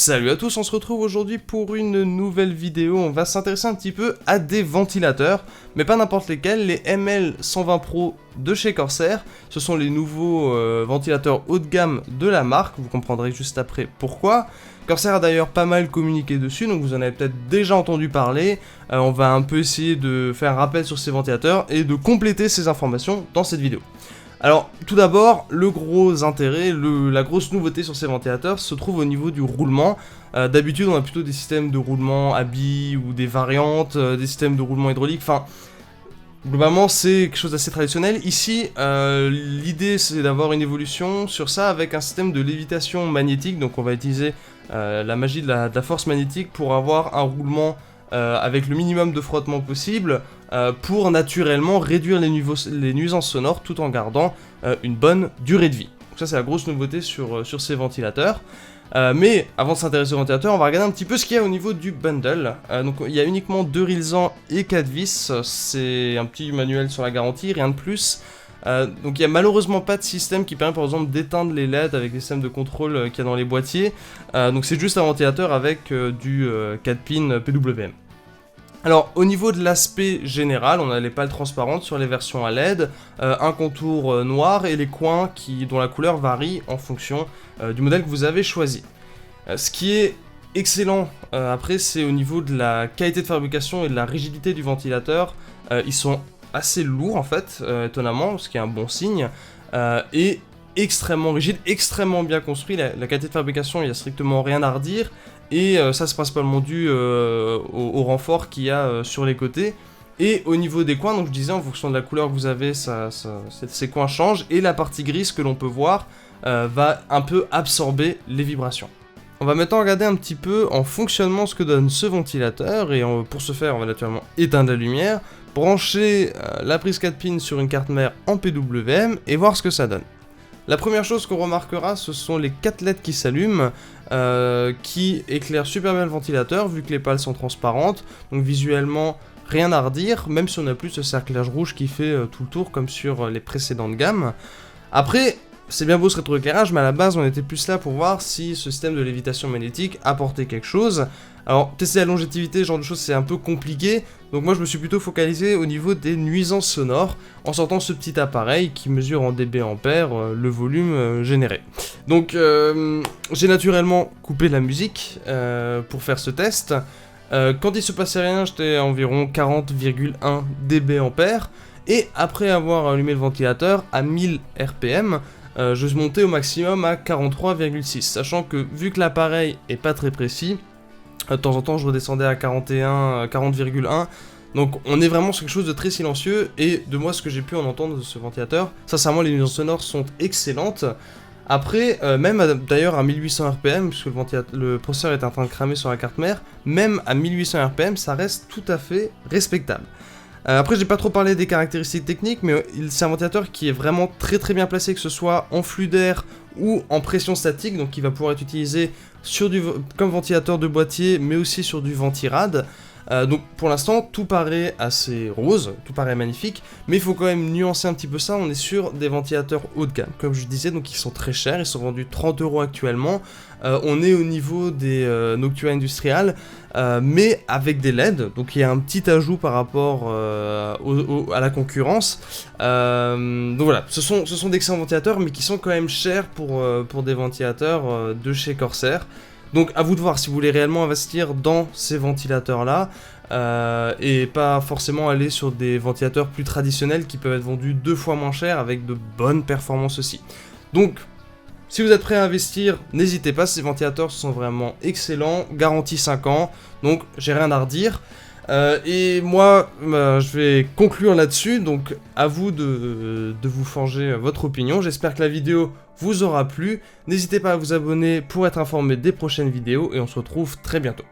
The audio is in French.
Salut à tous, on se retrouve aujourd'hui pour une nouvelle vidéo. On va s'intéresser un petit peu à des ventilateurs, mais pas n'importe lesquels, les ML120 Pro de chez Corsair. Ce sont les nouveaux ventilateurs haut de gamme de la marque, vous comprendrez juste après pourquoi. Corsair a d'ailleurs pas mal communiqué dessus, donc vous en avez peut-être déjà entendu parler. On va un peu essayer de faire un rappel sur ces ventilateurs et de compléter ces informations dans cette vidéo. Alors, tout d'abord, le gros intérêt, la grosse nouveauté sur ces ventilateurs se trouve au niveau du roulement. D'habitude, on a plutôt des systèmes de roulement à billes ou des variantes, des systèmes de roulement hydraulique, enfin... Globalement, c'est quelque chose d'assez traditionnel. Ici, l'idée, c'est d'avoir une évolution sur ça avec un système de lévitation magnétique. Donc, on va utiliser la magie de la force magnétique pour avoir un roulement avec le minimum de frottement possible pour naturellement réduire les nuisances sonores tout en gardant une bonne durée de vie. Donc ça, c'est la grosse nouveauté sur ces ventilateurs. Mais avant de s'intéresser aux ventilateurs, on va regarder un petit peu ce qu'il y a au niveau du bundle. Donc il y a uniquement 2 Rilsan et 4 vis, c'est un petit manuel sur la garantie, rien de plus. Donc il n'y a malheureusement pas de système qui permet par exemple d'éteindre les LED avec les systèmes de contrôle qu'il y a dans les boîtiers. Donc c'est juste un ventilateur avec du 4 pins PWM. Alors au niveau de l'aspect général, on a les pales transparentes sur les versions à LED, un contour noir et les coins dont la couleur varie en fonction du modèle que vous avez choisi. Ce qui est excellent après, c'est au niveau de la qualité de fabrication et de la rigidité du ventilateur. Ils sont assez lourds en fait, étonnamment, ce qui est un bon signe, et extrêmement rigide, extrêmement bien construit. La qualité de fabrication, il n'y a strictement rien à redire. Et ça c'est principalement dû au renfort qu'il y a sur les côtés. Et au niveau des coins, donc je disais en fonction de la couleur que vous avez, ces coins changent. Et la partie grise que l'on peut voir va un peu absorber les vibrations. On va maintenant regarder un petit peu en fonctionnement ce que donne ce ventilateur. Et pour ce faire, on va naturellement éteindre la lumière, brancher la prise 4 pins sur une carte mère en PWM et voir ce que ça donne. La première chose qu'on remarquera, ce sont les 4 LED qui s'allument, qui éclairent super bien le ventilateur, vu que les pales sont transparentes, donc visuellement rien à redire, même si on n'a plus ce cerclage rouge qui fait tout le tour comme sur les précédentes gammes. Après, c'est bien beau ce rétroéclairage, mais à la base on était plus là pour voir si ce système de lévitation magnétique apportait quelque chose. Alors, tester la longévité, ce genre de choses, c'est un peu compliqué, donc moi je me suis plutôt focalisé au niveau des nuisances sonores, en sortant ce petit appareil qui mesure en dB ampères le volume généré. Donc, j'ai naturellement coupé la musique pour faire ce test. Quand il se passait rien, j'étais à environ 40,1 dB ampères, et après avoir allumé le ventilateur à 1000 RPM, je suis monté au maximum à 43,6, sachant que vu que l'appareil est pas très précis, de temps en temps je redescendais à 40,1, donc on est vraiment sur quelque chose de très silencieux, et de moi ce que j'ai pu en entendre de ce ventilateur, sincèrement les nuisances sonores sont excellentes. Après, même d'ailleurs à 1800 RPM, puisque le processeur est en train de cramer sur la carte mère, même à 1800 RPM ça reste tout à fait respectable. Après, j'ai pas trop parlé des caractéristiques techniques, mais c'est un ventilateur qui est vraiment très très bien placé, que ce soit en flux d'air ou en pression statique, donc qui va pouvoir être utilisé comme ventilateur de boîtier, mais aussi sur du ventirad. Donc pour l'instant, tout paraît assez rose, tout paraît magnifique, mais il faut quand même nuancer un petit peu ça. On est sur des ventilateurs haut de gamme, comme je disais, donc ils sont très chers, ils sont vendus 30 € actuellement. On est au niveau des Noctua Industrial, mais avec des LED, donc il y a un petit ajout par rapport à la concurrence. Donc voilà, ce sont d'excellents ventilateurs, mais qui sont quand même chers pour des ventilateurs de chez Corsair. Donc à vous de voir si vous voulez réellement investir dans ces ventilateurs là et pas forcément aller sur des ventilateurs plus traditionnels qui peuvent être vendus 2 fois moins cher avec de bonnes performances aussi. Donc si vous êtes prêt à investir, n'hésitez pas, ces ventilateurs sont vraiment excellents, garantie 5 ans, donc j'ai rien à redire. Et moi, je vais conclure là-dessus, donc à vous de vous forger votre opinion. J'espère que la vidéo vous aura plu. N'hésitez pas à vous abonner pour être informé des prochaines vidéos, et on se retrouve très bientôt.